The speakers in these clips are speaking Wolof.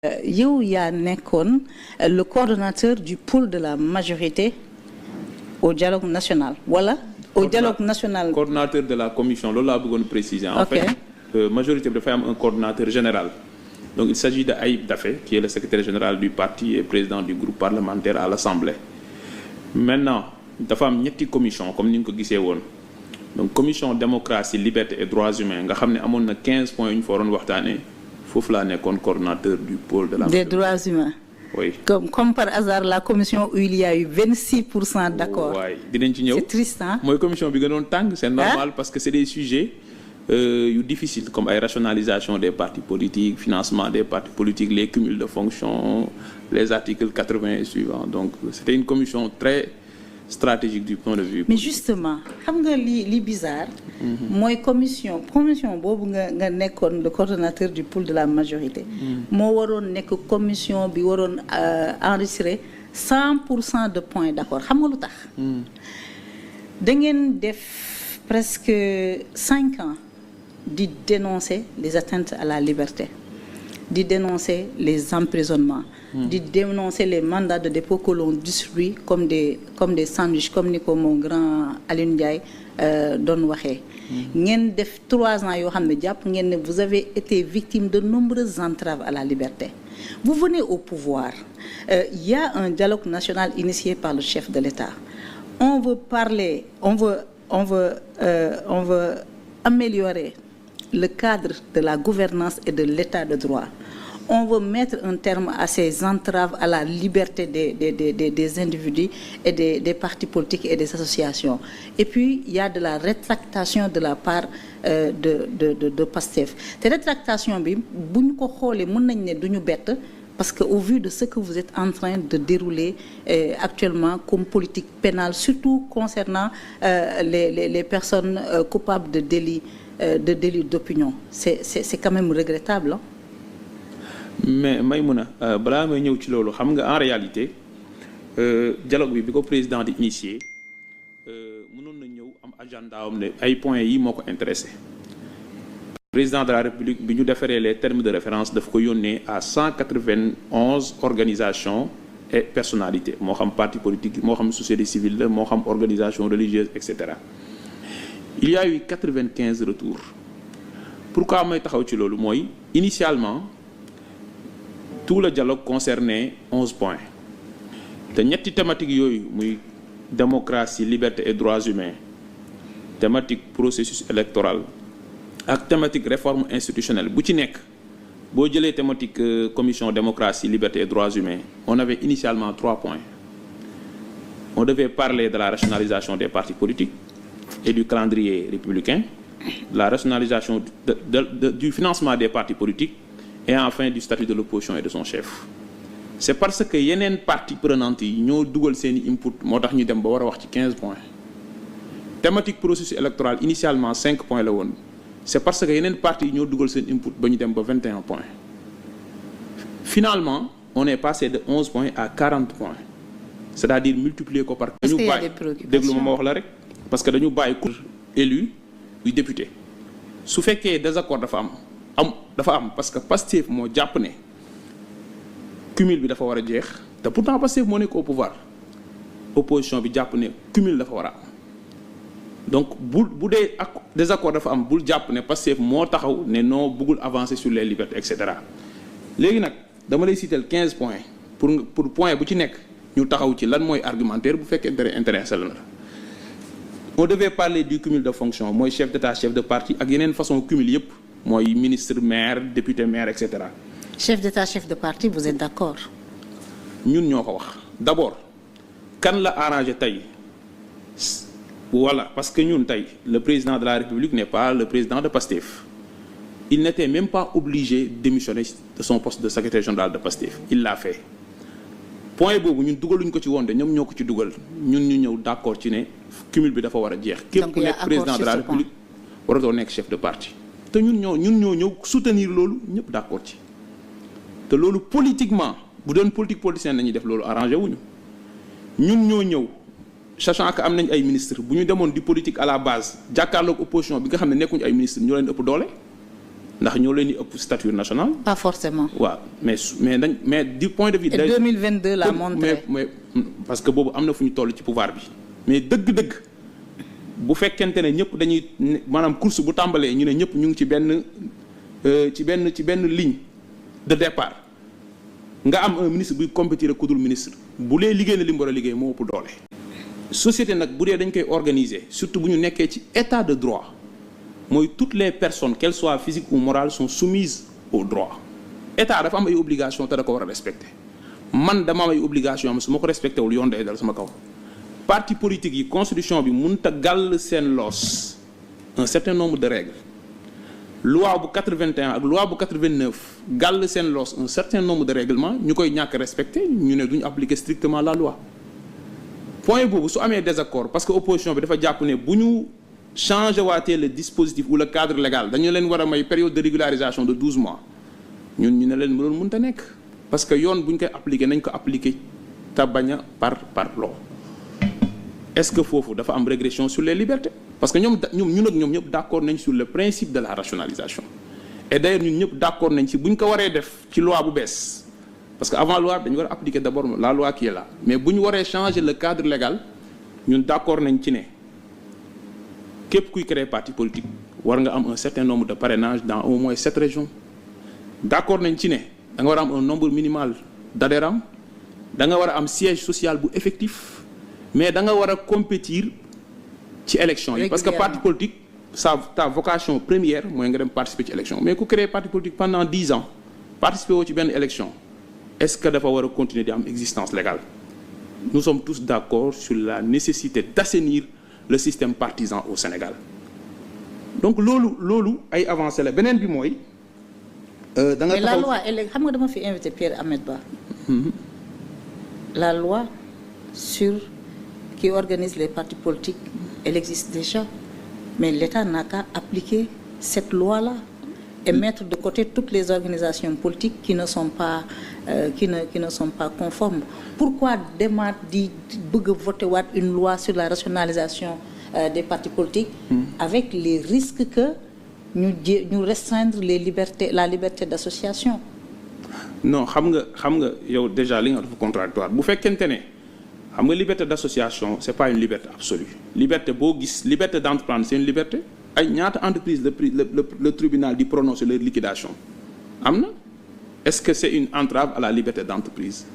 yow yaa nekkoon le coordonnateur du pôle de la majorité au dialogue national wala au dialogue national. Coordonnateur de la commission loolu laa bëggoon préciser. En fait majorité bi dafay am un coordonnateur général. Donc il s'agit de Ayib Daffé qui est le secrétaire général du parti et président du groupe parlementaire à l'Assemblée. Maintenant dafa am ñetti commission comme ni nga ko gisee woon donc commission démocratie liberté et droits humains nga xam ne amoon na 15 points yu ñu fa waroon waxtaanee. foofu laa nekkoon coordonnateur du pôle de la des droits humains. Oui. Comme par hasard la commission où il y a eu 26% d'accord. waay dinañ ci ñëw c'est triste hein. mooy commission bi gënoon tàng c'est normal parce que c'est des sujets yu difficiles comme ay rationalisation des partis politiques financement des partis politiques les cumuls de fonctions les articles 80 et suivants donc c'était une commission très stratégique du point de vue politique. Mais justement xam nga li bizarre. mooy commission boobu nga nekkoon le coordonnateur du pôle de la majorité. moo waroon nekk commission bi waroon enregistrer 100% de points d'accord xam nga lu tax. da ngeen def presque 5 ans di dénoncer les atteintes à la liberté di dénoncer les emprisonnements. di dénoncer les mandats de dépôt que l'on distribue comme des sandwichs comme ni ko mon grand Alioune Ndiaye doon waxee. ngeen def 3 ans yoo xam ne jàpp ngeen ne vous avez été victime de nombreuses entraves à la liberté. Vous venez au pouvoir il y a un dialogue national initié par le chef de l'État. On veut améliorer le cadre de la gouvernance et de l'État de droit. On veut mettre un terme à ces entraves à la liberté des individus et des partis politiques et des associations. Et puis, il y a de la rétractation de la part de PASTEF. Cette rétractation, bi bu ñu ko xoolee mën nañ ne duñu bett parce que au vu de ce que vous êtes en train de dérouler actuellement comme politique pénale, surtout concernant les personnes coupables de délits d'opinion, c'est quand même regrettable, hein? Mais Maïmouna balaa may ñëw ci loolu xam nga en réalité dialogue bi ko président di initier mënoon na ñëw am agenda am ne ay points yi moo ko intéressé. Président de la République bi ñu defaree les termes de référence daf ko yónnee à 191 organisations et personnalités moo xam parti politique moo xam société civile la moo xam organisation religieuse etc. Il y a eu 95 retours. Pourquoi may taxaw ci loolu mooy initialement tout le dialogue concernait 11 points te ñetti thématiques yooyu muy démocratie liberté et droits humains thématique processus électoral ak thématique réforme institutionnelle bu ci nekk boo jëlee thématique commission démocratie liberté et droits humains on avait initialement 3 points. On devait parler de la rationalisation des partis politiques et du calendrier républicain, la rationalisation du financement des partis politiques et enfin du statut de l'opposition et de son chef. C'est parce que yeneen parties prenantes yi ñoo dugal seeni input moo tax ñu dem ba war a wax ci 15 points. Thématique processus électoral initialement 5 points la woon. C'est parce que yeneen parties yi ñoo dugal seen input ba ñu dem ba 21 points. Finalement, on est passé de 11 points à 40 points. C'est-à-dire multiplier ko par. Est-ce qu'il y a des préoccupations? Déglu ma wax la rek parce que dañu bàyyi ku élu ou député su fekkee désaccord dafa am parce que Pastef moo jàpp ne cumul bi dafa war a jeex te pourtant Pastef moo nekk au pouvoir opposition bi jàpp ne cumul dafa war a am donc bu dee ak désaccord dafa am bul jàpp ne Pastef moo taxaw ne non bëggul avancer sur les libertés et cetera léegi nag dama lay citer 15 points pour point bu ci nekk ñu taxaw ci lan mooy argumentaire bu fekkee intéressé la. On devait parler du cumul de fonctions mooy chef d'état chef de parti ak yeneen façon cumul yëpp mooy ministre maire député maire et cetera. Chef d'état chef de parti vous êtes d'accord? ñun ñoo ko wax d'abord kan la arrangé tey voilà parce que ñun tey le président de la République n'est pas le président de Pastef. Il n'était même pas obligé de démissionner de son poste de secrétaire général de Pastef. Il l'a fait. Point boobu ñun dugaluñ ko ci woon de ñoom ñoo ko ci dugal ñun ñu ñëw d'accord ci ne cumul bi dafa war a jeex. képp ku nekk président de la République waratoo nekk chef de parti. te ñun ñoo ñëw soutenir loolu ñëpp d'accord ci te loolu politiquement bu doon politique politicienne nañuy def loolu arrangé wuñu ñun ñoo ñëw sachant que am nañ ay ministres bu ñu demoon di politique à la base jàkkaarloog opposition bi nga xam ne nekkuñu ay ministres ñoo leen ëpp doole ndax ñoo leen di ëpp stature nationale. pas forcément. waaw mais du point de vue. et 2022 l'a montré. mais parce que boobu am na fu ñu toll ci pouvoir bi mais dëgg-dëgg bu fekkente ne ñëpp dañuy maanaam course bu tàmbalee ñu ne ñëpp ñu ngi ci benn ligne de départ nga am un ministre buy compétir ak ku dul ministre bu lee liggéey na li mu war a liggéey moo ëpp doole. société nag bu dee dañ koy organiser surtout bu ñu nekkee ci état de droit mooy toutes les personnes qu'elles soient physiques ou morales sont soumises au droit état dafa am ay obligations te da ko war a respecter man dama am ay obligations am su ma ko respecté wul yoon day dal sama kaw. parti politique yi constitution bi mënut a gàll seen loos un certain nombre de règles loi bu 81 ak loi bu 89 gàll seen loos un certain nombre de règlements ñu koy ñàkk respecté ñu ne duñu appliquer strictement la loi. point boobu su amee désaccord parce que opposition bi dafa jàpp ne bu ñu changé waatee le dispositif ou le cadre légal dañu leen war a may période de régularisation de 12 mois ñun ñu ne leen loolu mënut a nekk parce que yoon bu ñu koy appliqué nañ ko appliqué te bañ a par loo. est-ce que foofu dafa am régression sur les libertés parce que ñun ak ñoom ñëpp d'accord nañ sur le principe de la rationalisation et d'ailleurs ñun ñëpp d'accord nañ ci bu ñu ko waree def ci loi bu bees. parce que avant loi dañu war a appliquer d'abord la loi qui est là mais bu ñu waree changer le cadre légal ñun d'accord nañ ci ne képp kuy créer parti politique war nga am un certain nombre de parrainages dans au moins 7 régions. d'accord nañ ci ne da nga war a am un nombre minimal d'adhérents da nga war a am siège social bu effectif mais da nga war a compétir ci élection yi. parce que parti politique ta vocation première mooy nga dem participer ci élection mais ku créer parti politique pendant 10 ans participer woo ci benn élection. est-ce que dafa war a continuer di am existence légale nous sommes tous d'accord sur la nécessité d'assainir le système partisan au Sénégal donc loolu ay avancées la beneen bi mooy. da nga mais la loi xam nga dama fi invité Pierre Ahmed Ba. La loi sur qui organise les partis politiques elle existe déjà mais l'État n'a qu'à appliquer cette loi-là. Et mettre de côté toutes les organisations politiques qui ne sont pas conformes. Pourquoi demaat di bëgg voter waat une loi sur la rationalisation des partis politiques avec les risques que ñu restreindre la liberté d'association? Non, xam nga yow déjà li nga dafa contradictoire bu fekkente ne xam nga liberté d'association c'est pas une liberté absolue. Liberté boo gis liberté d'entreprendre c'est une liberté. ay ñaata entreprise le tribunal di prononcer leur liquidation am na est-ce que c'est une entrave à la liberté d'entreprise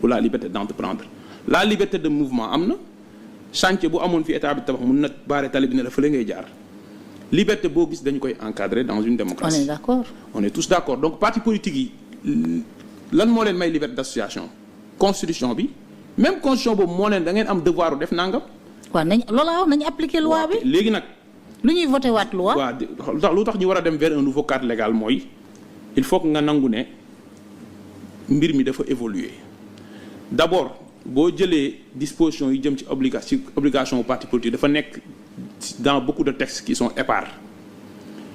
ou la liberté d'entreprendre la liberté de mouvement am na chantier bu amoon fi état bi tabax mun na baare tali bi ne la fële ngay jaar liberté boo gis dañu koy encadrer dans une démocratie. On est d'accord. On est tous d'accord donc parti politique yi lan moo leen may liberté d'association constitution bi même constitution boobu moo leen da ngeen am devoir def nangam. waaw nañu appliquer loi bi léegi nag. lu ñuy voté waat loi. waaw lu tax ñu war a dem vers un nouveau cadre légal mooy il faut que nga nangu ne mbir mi dafa évoluer d'abord boo jëlee dispositions yi jëm ci obligation parti politique dafa nekk dans beaucoup de textes qui sont épars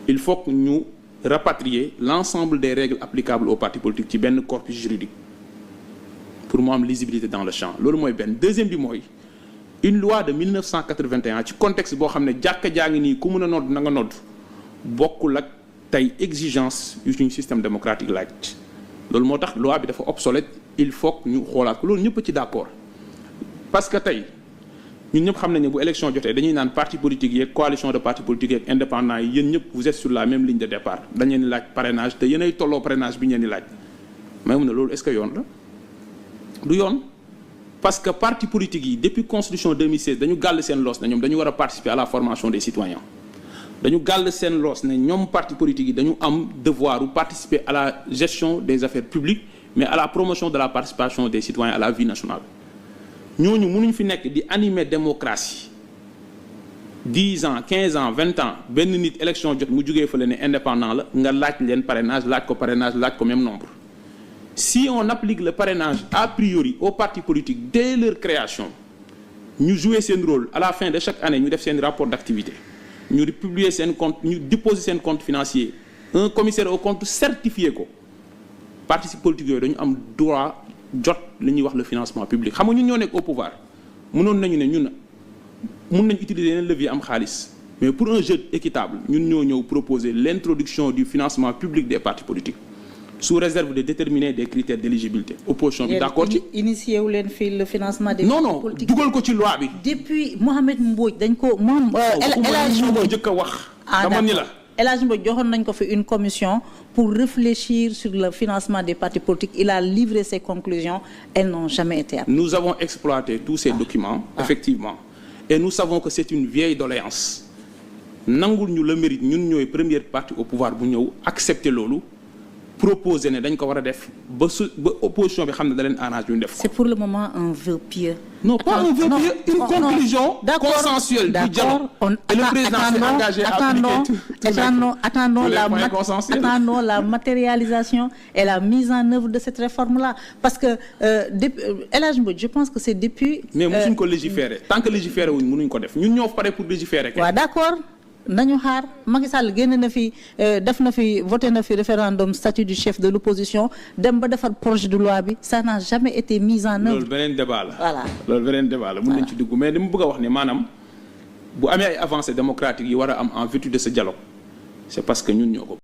il faut que ñu rapatrier l'ensemble des règles applicables aux partis politiques ci benn corpus juridique pour mu am lisibilité dans le champ loolu mooy benn deuxième bi mooy. une loi de 1981 ci contexte boo xam ne jàkka jaa ngi nii ku mën a nodd na nga nodd bokkul ak tey exigence yu suñu système démocratique laaj loolu moo tax loi bi dafa obsolète il faut que ñu xoolaat ko loolu ñëpp ci d'accord parce que tey ñun ñëpp xam nañ ne bu élection jotee dañuy naan parti politique yeeg coalition de partis politiques yeeg indépendants yi yéen ñëpp vous êtes sur la même ligne de départ dañ leen di laaj parrainage te yéenay tolloo parrainage bi ñu leen di laaj mais mu ne loolu est-ce que yoon la du yoon. parce que parti politique yi depuis constitution 2016 dañu gàll seen loos ne ñoom dañu war a participer à la formation des citoyens dañu gàll seen loos ne ñoom parti politique yi dañu am devoir u participer à la gestion des affaires publiques mais à la promotion de la participation des citoyens à la vie nationale ñooñu mënuñ fi nekk di animer démocratie 10 ans 15 ans 20 ans benn nit élection jot mu jugee fële ne indépendant la nga laaj leen parrainage laaj ko même nombre. Si on applique le parrainage a priori aux partis politiques dès leur création ñu jouer seen rôle à la fin de chaque année ñu def seen rapport d'activité ñu publier seen compte ñu déposer seen compte financier un commissaire au compte certifié ko partis politiques yooyu dañu am droit jot li ñuy wax le financement public xam nga ñun ñoo nekk au pouvoir mënoon nañu ne ñun mun nañu utiliser yeneen levier am xaalis mais pour un jeu équitable ñun ñoo ñëw proposer l'introduction du financement public des partis politiques sous réserve de déterminer des critères d'éligibilité. Opposition bi d'accord ci initié wu leen fii le financement des non partis politiques. dugal ko ci loi bi. depuis Mohamed Mbodj dañ ko moom. El Hadj Mbodj njëkk a wax. dama ni la El Hadj Mbodj joxoon nañ ko fi une commission pour réfléchir sur le financement des partis politiques. Il a livré ses conclusions, elles n'ont jamais été appliquées. Nous avons exploité tous ces documents, effectivement, et nous savons que c'est une vieille doléance. Nangul ñu le mérite ñun ñooy première partie au pouvoir bu ñëw accepter loolu proposer ne dañ ko war a def ba opposition bi xam ne da leen arrange ñu def ko. C'est pour le moment un vœu pieux. Non, pas un vœu pieux, une conclusion consensuelle du dialogue. Et le président s'est engagé à appliquer attendons la matérialisation et la mise en œuvre de cette réforme-là. Parce que El Hadj Mbodj, je pense que c'est depuis. Mais mësuñ ko légiférer tant que légiférer wuñ mënuñ ko def ñun ñoo pare pour légiférer. waaw d'accord. nañu xaar Macky Sall génn na fi def na fi voté na fi référendum statut du chef de l'opposition dem ba defar projet de loi bi ça n'a jamais été mis en œuvre. loolu beneen débat la. voilà loolu beneen débat la mën nañ ci dugg mais li mu bëgg a wax ne maanaam bu amee ay avancées démocratiques yi war a am en vertu de ce dialogue c'est parce que ñun ñoo ko.